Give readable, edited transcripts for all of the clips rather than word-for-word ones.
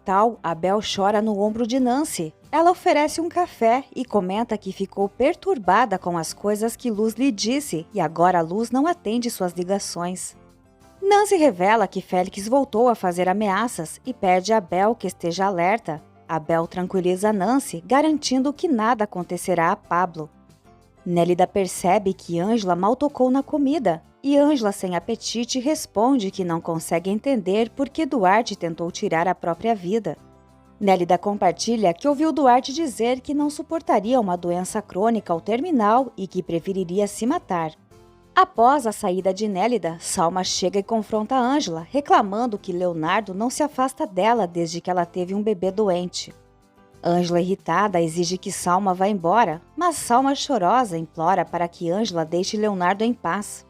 hospital, Abel chora no ombro de Nancy. Ela oferece um café e comenta que ficou perturbada com as coisas que Luz lhe disse e agora Luz não atende suas ligações. Nancy revela que Félix voltou a fazer ameaças e pede a Abel que esteja alerta. Abel tranquiliza Nancy, garantindo que nada acontecerá a Pablo. Nélida percebe que Ângela mal tocou na comida, e Ângela, sem apetite, responde que não consegue entender por que Duarte tentou tirar a própria vida. Nélida compartilha que ouviu Duarte dizer que não suportaria uma doença crônica ou terminal e que preferiria se matar. Após a saída de Nélida, Salma chega e confronta Ângela, reclamando que Leonardo não se afasta dela desde que ela teve um bebê doente. Ângela, irritada, exige que Salma vá embora, mas Salma, chorosa, implora para que Ângela deixe Leonardo em paz.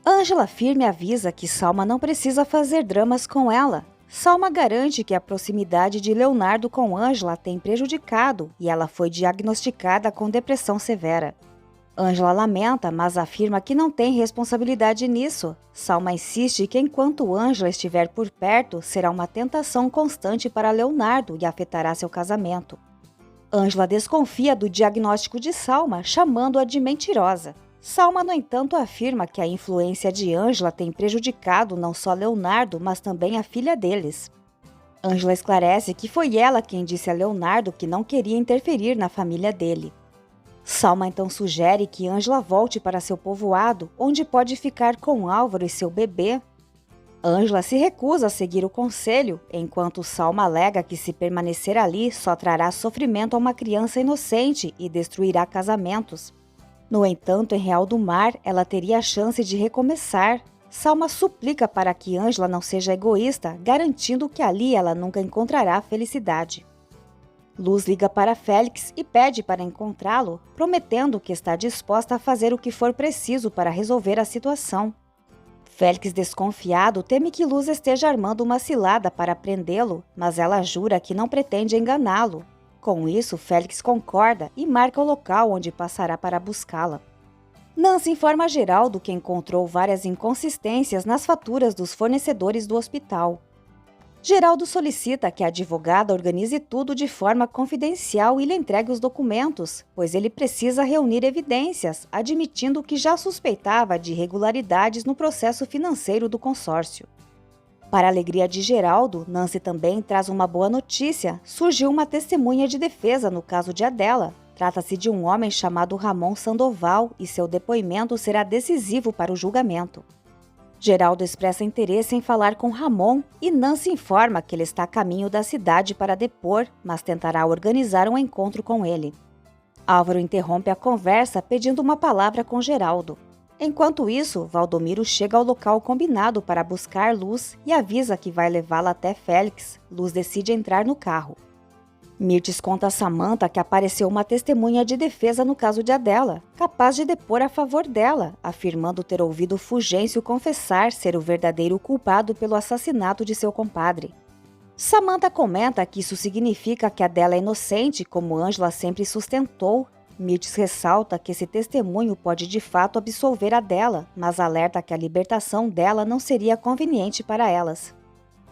Ângela firme avisa que Salma não precisa fazer dramas com ela. Salma garante que a proximidade de Leonardo com Ângela tem prejudicado e ela foi diagnosticada com depressão severa. Ângela lamenta, mas afirma que não tem responsabilidade nisso. Salma insiste que enquanto Ângela estiver por perto, será uma tentação constante para Leonardo e afetará seu casamento. Ângela desconfia do diagnóstico de Salma, chamando-a de mentirosa. Salma, no entanto, afirma que a influência de Ângela tem prejudicado não só Leonardo, mas também a filha deles. Ângela esclarece que foi ela quem disse a Leonardo que não queria interferir na família dele. Salma então sugere que Ângela volte para seu povoado, onde pode ficar com Álvaro e seu bebê. Ângela se recusa a seguir o conselho, enquanto Salma alega que se permanecer ali só trará sofrimento a uma criança inocente e destruirá casamentos. No entanto, em Real do Mar, ela teria a chance de recomeçar. Salma suplica para que Ângela não seja egoísta, garantindo que ali ela nunca encontrará felicidade. Luz liga para Félix e pede para encontrá-lo, prometendo que está disposta a fazer o que for preciso para resolver a situação. Félix, desconfiado, teme que Luz esteja armando uma cilada para prendê-lo, mas ela jura que não pretende enganá-lo. Com isso, Félix concorda e marca o local onde passará para buscá-la. Nancy informa Geraldo que encontrou várias inconsistências nas faturas dos fornecedores do hospital. Geraldo solicita que a advogada organize tudo de forma confidencial e lhe entregue os documentos, pois ele precisa reunir evidências, admitindo que já suspeitava de irregularidades no processo financeiro do consórcio. Para a alegria de Geraldo, Nancy também traz uma boa notícia. Surgiu uma testemunha de defesa no caso de Adela. Trata-se de um homem chamado Ramon Sandoval e seu depoimento será decisivo para o julgamento. Geraldo expressa interesse em falar com Ramon e Nancy informa que ele está a caminho da cidade para depor, mas tentará organizar um encontro com ele. Álvaro interrompe a conversa pedindo uma palavra com Geraldo. Enquanto isso, Valdomiro chega ao local combinado para buscar Luz e avisa que vai levá-la até Félix. Luz decide entrar no carro. Mirtes conta a Samantha que apareceu uma testemunha de defesa no caso de Adela, capaz de depor a favor dela, afirmando ter ouvido Fulgêncio confessar ser o verdadeiro culpado pelo assassinato de seu compadre. Samantha comenta que isso significa que Adela é inocente, como Ângela sempre sustentou. Mirtes ressalta que esse testemunho pode de fato absolver Adela, mas alerta que a libertação dela não seria conveniente para elas.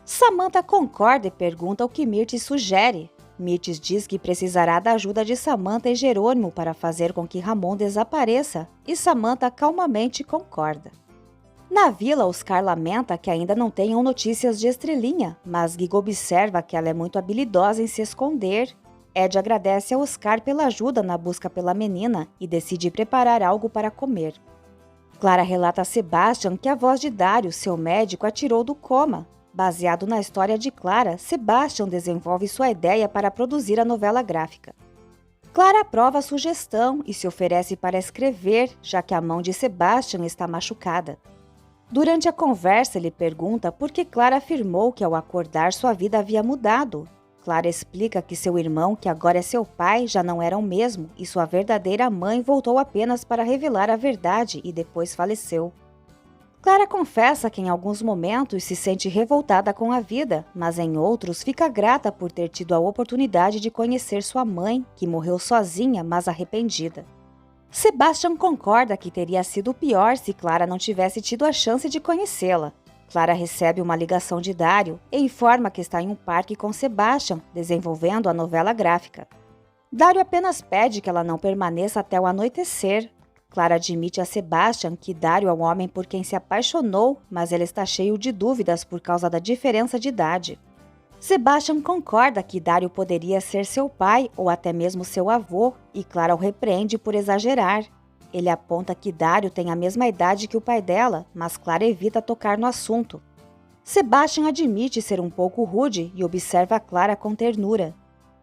Samantha concorda e pergunta o que Mirtes sugere. Mirtes diz que precisará da ajuda de Samantha e Jerônimo para fazer com que Ramon desapareça, e Samantha calmamente concorda. Na vila, Oscar lamenta que ainda não tenham notícias de Estrelinha, mas Guigo observa que ela é muito habilidosa em se esconder. Ed agradece a Oscar pela ajuda na busca pela menina e decide preparar algo para comer. Clara relata a Sebastian que a voz de Dário, seu médico, a tirou do coma. Baseado na história de Clara, Sebastian desenvolve sua ideia para produzir a novela gráfica. Clara aprova a sugestão e se oferece para escrever, já que a mão de Sebastian está machucada. Durante a conversa, ele pergunta por que Clara afirmou que ao acordar sua vida havia mudado. Clara explica que seu irmão, que agora é seu pai, já não era o mesmo e sua verdadeira mãe voltou apenas para revelar a verdade e depois faleceu. Clara confessa que em alguns momentos se sente revoltada com a vida, mas em outros fica grata por ter tido a oportunidade de conhecer sua mãe, que morreu sozinha, mas arrependida. Sebastian concorda que teria sido pior se Clara não tivesse tido a chance de conhecê-la. Clara recebe uma ligação de Dário e informa que está em um parque com Sebastian, desenvolvendo a novela gráfica. Dário apenas pede que ela não permaneça até o anoitecer. Clara admite a Sebastian que Dário é um homem por quem se apaixonou, mas ele está cheio de dúvidas por causa da diferença de idade. Sebastian concorda que Dário poderia ser seu pai ou até mesmo seu avô, e Clara o repreende por exagerar. Ele aponta que Dário tem a mesma idade que o pai dela, mas Clara evita tocar no assunto. Sebastian admite ser um pouco rude e observa Clara com ternura.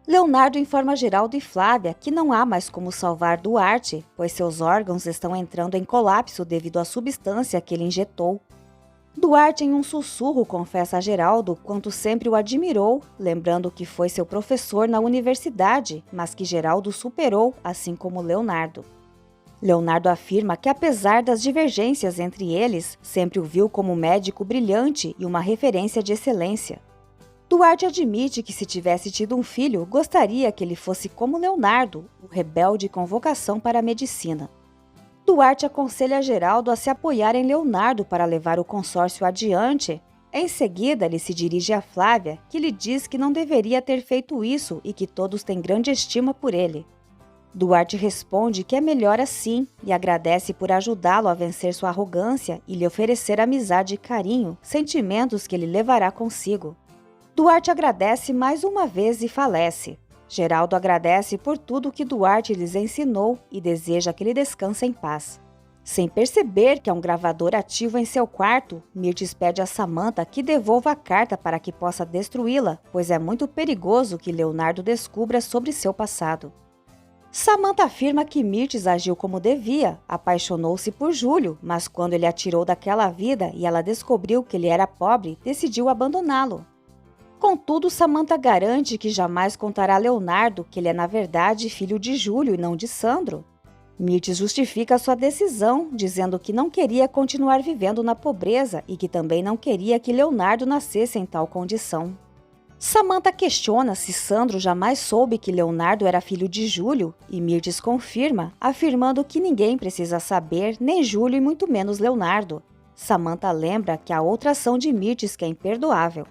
Leonardo informa Geraldo e Flávia que não há mais como salvar Duarte, pois seus órgãos estão entrando em colapso devido à substância que ele injetou. Duarte, em um sussurro, confessa a Geraldo quanto sempre o admirou, lembrando que foi seu professor na universidade, mas que Geraldo superou, assim como Leonardo. Leonardo afirma que, apesar das divergências entre eles, sempre o viu como um médico brilhante e uma referência de excelência. Duarte admite que, se tivesse tido um filho, gostaria que ele fosse como Leonardo, o rebelde com vocação para a medicina. Duarte aconselha Geraldo a se apoiar em Leonardo para levar o consórcio adiante. Em seguida, ele se dirige a Flávia, que lhe diz que não deveria ter feito isso e que todos têm grande estima por ele. Duarte responde que é melhor assim e agradece por ajudá-lo a vencer sua arrogância e lhe oferecer amizade e carinho, sentimentos que ele levará consigo. Duarte agradece mais uma vez e falece. Geraldo agradece por tudo que Duarte lhes ensinou e deseja que ele descanse em paz. Sem perceber que há um gravador ativo em seu quarto, Mirtes pede a Samantha que devolva a carta para que possa destruí-la, pois é muito perigoso que Leonardo descubra sobre seu passado. Samantha afirma que Mirtes agiu como devia, apaixonou-se por Júlio, mas quando ele a tirou daquela vida e ela descobriu que ele era pobre, decidiu abandoná-lo. Contudo, Samantha garante que jamais contará a Leonardo que ele é na verdade filho de Júlio e não de Sandro. Mirtes justifica sua decisão, dizendo que não queria continuar vivendo na pobreza e que também não queria que Leonardo nascesse em tal condição. Samantha questiona se Sandro jamais soube que Leonardo era filho de Júlio e Mirtes confirma, afirmando que ninguém precisa saber, nem Júlio e muito menos Leonardo. Samantha lembra que há outra ação de Mirtes que é imperdoável.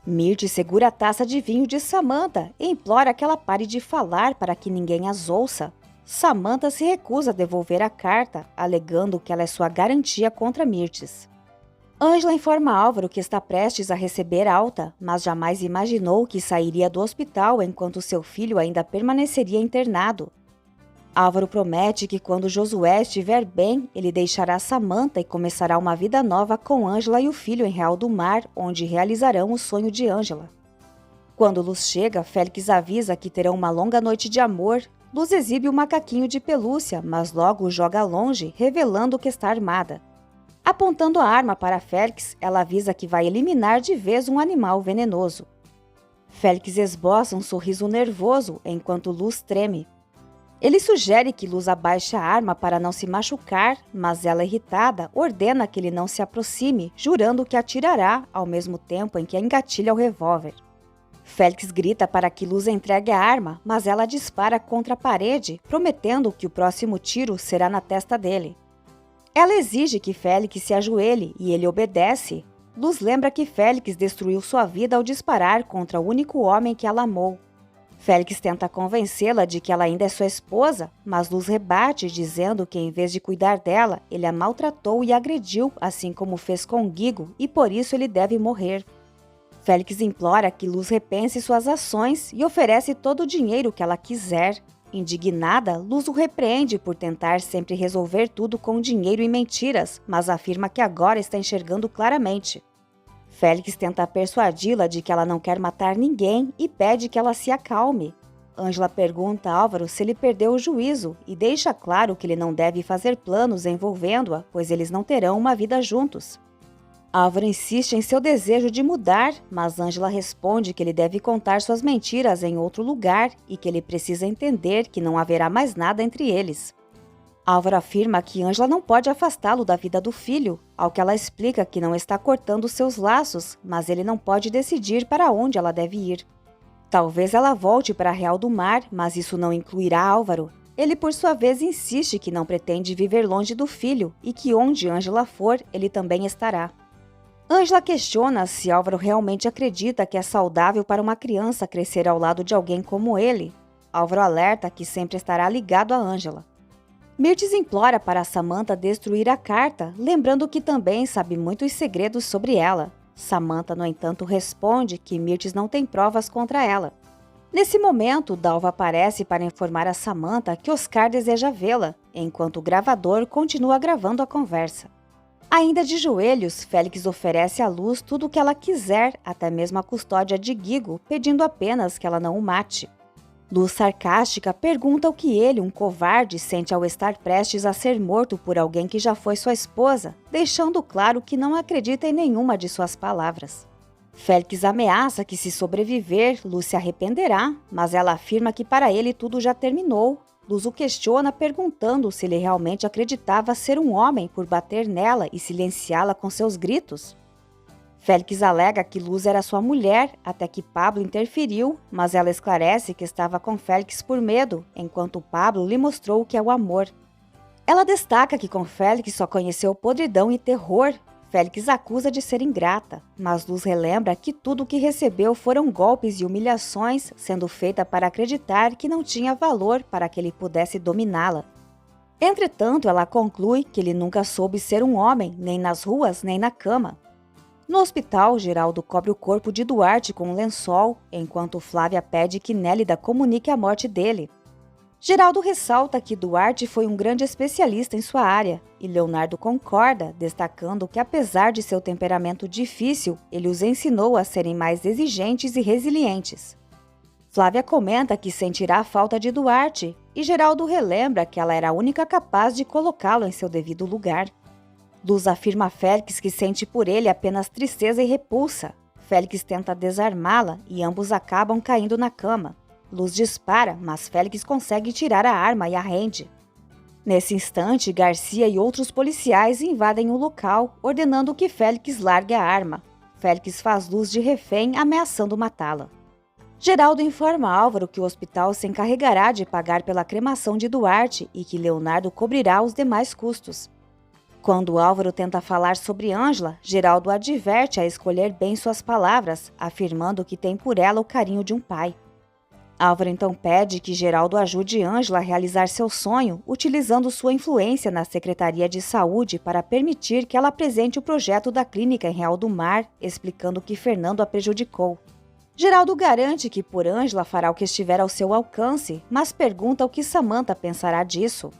Mirtes segura a taça de vinho de Samantha e implora que ela pare de falar para que ninguém as ouça. Samantha se recusa a devolver a carta, alegando que ela é sua garantia contra Mirtes. Ângela informa Álvaro que está prestes a receber alta, mas jamais imaginou que sairia do hospital enquanto seu filho ainda permaneceria internado. Álvaro promete que quando Josué estiver bem, ele deixará Samantha e começará uma vida nova com Ângela e o filho em Real do Mar, onde realizarão o sonho de Ângela. Quando Luz chega, Félix avisa que terão uma longa noite de amor. Luz exibe o macaquinho de pelúcia, mas logo o joga longe, revelando que está armada. Apontando a arma para Félix, ela avisa que vai eliminar de vez um animal venenoso. Félix esboça um sorriso nervoso, enquanto Luz treme. Ele sugere que Luz abaixe a arma para não se machucar, mas ela, irritada, ordena que ele não se aproxime, jurando que atirará, ao mesmo tempo em que engatilha o revólver. Félix grita para que Luz entregue a arma, mas ela dispara contra a parede, prometendo que o próximo tiro será na testa dele. Ela exige que Félix se ajoelhe e ele obedece. Luz lembra que Félix destruiu sua vida ao disparar contra o único homem que ela amou. Félix tenta convencê-la de que ela ainda é sua esposa, mas Luz rebate, dizendo que em vez de cuidar dela, ele a maltratou e agrediu, assim como fez com Guigo, e por isso ele deve morrer. Félix implora que Luz repense suas ações e oferece todo o dinheiro que ela quiser. Indignada, Luz o repreende por tentar sempre resolver tudo com dinheiro e mentiras, mas afirma que agora está enxergando claramente. Félix tenta persuadi-la de que ela não quer matar ninguém e pede que ela se acalme. Ângela pergunta a Álvaro se ele perdeu o juízo e deixa claro que ele não deve fazer planos envolvendo-a, pois eles não terão uma vida juntos. Álvaro insiste em seu desejo de mudar, mas Ângela responde que ele deve contar suas mentiras em outro lugar e que ele precisa entender que não haverá mais nada entre eles. Álvaro afirma que Ângela não pode afastá-lo da vida do filho, ao que ela explica que não está cortando seus laços, mas ele não pode decidir para onde ela deve ir. Talvez ela volte para Real do Mar, mas isso não incluirá Álvaro. Ele, por sua vez, insiste que não pretende viver longe do filho e que onde Ângela for, ele também estará. Ângela questiona se Álvaro realmente acredita que é saudável para uma criança crescer ao lado de alguém como ele. Álvaro alerta que sempre estará ligado a Ângela. Mirtes implora para Samantha destruir a carta, lembrando que também sabe muitos segredos sobre ela. Samantha, no entanto, responde que Mirtes não tem provas contra ela. Nesse momento, Dalva aparece para informar a Samantha que Oscar deseja vê-la, enquanto o gravador continua gravando a conversa. Ainda de joelhos, Félix oferece à Luz tudo o que ela quiser, até mesmo a custódia de Guigo, pedindo apenas que ela não o mate. Luz sarcástica pergunta o que ele, um covarde, sente ao estar prestes a ser morto por alguém que já foi sua esposa, deixando claro que não acredita em nenhuma de suas palavras. Félix ameaça que se sobreviver, Luz se arrependerá, mas ela afirma que para ele tudo já terminou. Luz o questiona perguntando se ele realmente acreditava ser um homem por bater nela e silenciá-la com seus gritos. Félix alega que Luz era sua mulher, até que Pablo interferiu, mas ela esclarece que estava com Félix por medo, enquanto Pablo lhe mostrou o que é o amor. Ela destaca que com Félix só conheceu podridão e terror. Félix acusa de ser ingrata, mas Luz relembra que tudo o que recebeu foram golpes e humilhações, sendo feita para acreditar que não tinha valor para que ele pudesse dominá-la. Entretanto, ela conclui que ele nunca soube ser um homem, nem nas ruas, nem na cama. No hospital, Geraldo cobre o corpo de Duarte com um lençol, enquanto Flávia pede que Nélida comunique a morte dele. Geraldo ressalta que Duarte foi um grande especialista em sua área, e Leonardo concorda, destacando que apesar de seu temperamento difícil, ele os ensinou a serem mais exigentes e resilientes. Flávia comenta que sentirá a falta de Duarte, e Geraldo relembra que ela era a única capaz de colocá-lo em seu devido lugar. Luz afirma a Félix que sente por ele apenas tristeza e repulsa. Félix tenta desarmá-la e ambos acabam caindo na cama. Luz dispara, mas Félix consegue tirar a arma e a rende. Nesse instante, Garcia e outros policiais invadem o local, ordenando que Félix largue a arma. Félix faz Luz de refém, ameaçando matá-la. Geraldo informa Álvaro que o hospital se encarregará de pagar pela cremação de Duarte e que Leonardo cobrirá os demais custos. Quando Álvaro tenta falar sobre Ângela, Geraldo adverte a escolher bem suas palavras, afirmando que tem por ela o carinho de um pai. Álvaro então pede que Geraldo ajude Ângela a realizar seu sonho, utilizando sua influência na Secretaria de Saúde para permitir que ela apresente o projeto da clínica em Real do Mar, explicando que Fernando a prejudicou. Geraldo garante que por Ângela fará o que estiver ao seu alcance, mas pergunta o que Samantha pensará disso.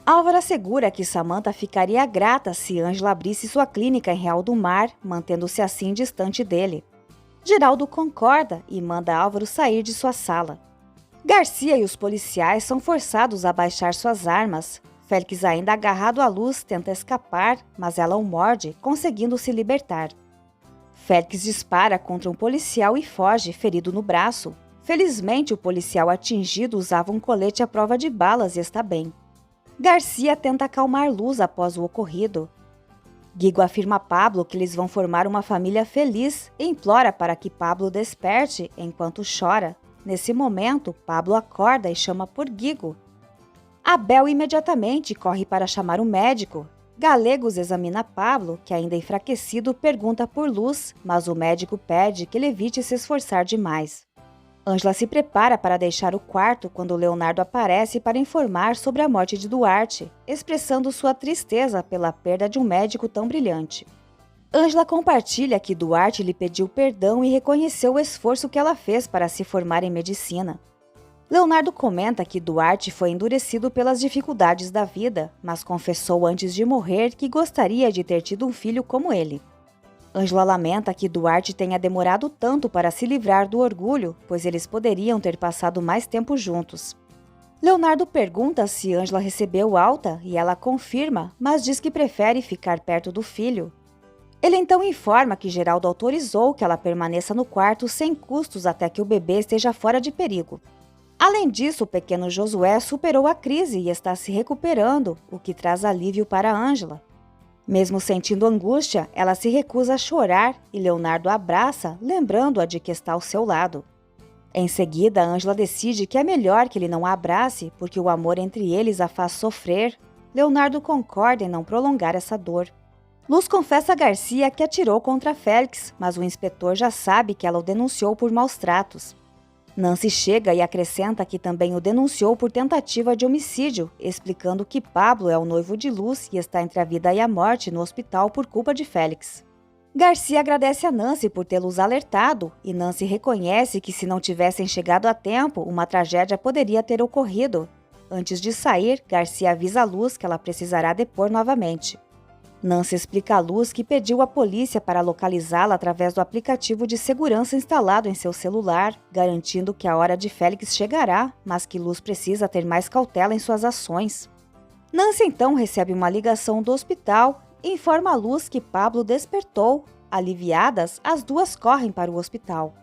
Álvaro assegura que Samantha ficaria grata se Ângela abrisse sua clínica em Real do Mar, mantendo-se assim distante dele. Geraldo concorda e manda Álvaro sair de sua sala. Garcia e os policiais são forçados a baixar suas armas. Félix, ainda agarrado à Luz, tenta escapar, mas ela o morde, conseguindo se libertar. Félix dispara contra um policial e foge, ferido no braço. Felizmente, o policial atingido usava um colete à prova de balas e está bem. Garcia tenta acalmar Luz após o ocorrido. Guigo afirma a Pablo que eles vão formar uma família feliz e implora para que Pablo desperte enquanto chora. Nesse momento, Pablo acorda e chama por Guigo. Abel imediatamente corre para chamar o médico. Galegos examina Pablo, que ainda enfraquecido pergunta por Luz, mas o médico pede que ele evite se esforçar demais. Ângela se prepara para deixar o quarto quando Leonardo aparece para informar sobre a morte de Duarte, expressando sua tristeza pela perda de um médico tão brilhante. Ângela compartilha que Duarte lhe pediu perdão e reconheceu o esforço que ela fez para se formar em medicina. Leonardo comenta que Duarte foi endurecido pelas dificuldades da vida, mas confessou antes de morrer que gostaria de ter tido um filho como ele. Ângela lamenta que Duarte tenha demorado tanto para se livrar do orgulho, pois eles poderiam ter passado mais tempo juntos. Leonardo pergunta se Ângela recebeu alta e ela confirma, mas diz que prefere ficar perto do filho. Ele então informa que Geraldo autorizou que ela permaneça no quarto sem custos até que o bebê esteja fora de perigo. Além disso, o pequeno Josué superou a crise e está se recuperando, o que traz alívio para Ângela. Mesmo sentindo angústia, ela se recusa a chorar e Leonardo a abraça, lembrando-a de que está ao seu lado. Em seguida, Ângela decide que é melhor que ele não a abrace, porque o amor entre eles a faz sofrer. Leonardo concorda em não prolongar essa dor. Luz confessa a Garcia que atirou contra Félix, mas o inspetor já sabe que ela o denunciou por maus tratos. Nancy chega e acrescenta que também o denunciou por tentativa de homicídio, explicando que Pablo é o noivo de Luz e está entre a vida e a morte no hospital por culpa de Félix. Garcia agradece a Nancy por tê-los alertado e Nancy reconhece que se não tivessem chegado a tempo, uma tragédia poderia ter ocorrido. Antes de sair, Garcia avisa a Luz que ela precisará depor novamente. Nancy explica a Luz que pediu à polícia para localizá-la através do aplicativo de segurança instalado em seu celular, garantindo que a hora de Félix chegará, mas que Luz precisa ter mais cautela em suas ações. Nancy então recebe uma ligação do hospital e informa a Luz que Pablo despertou. Aliviadas, as duas correm para o hospital.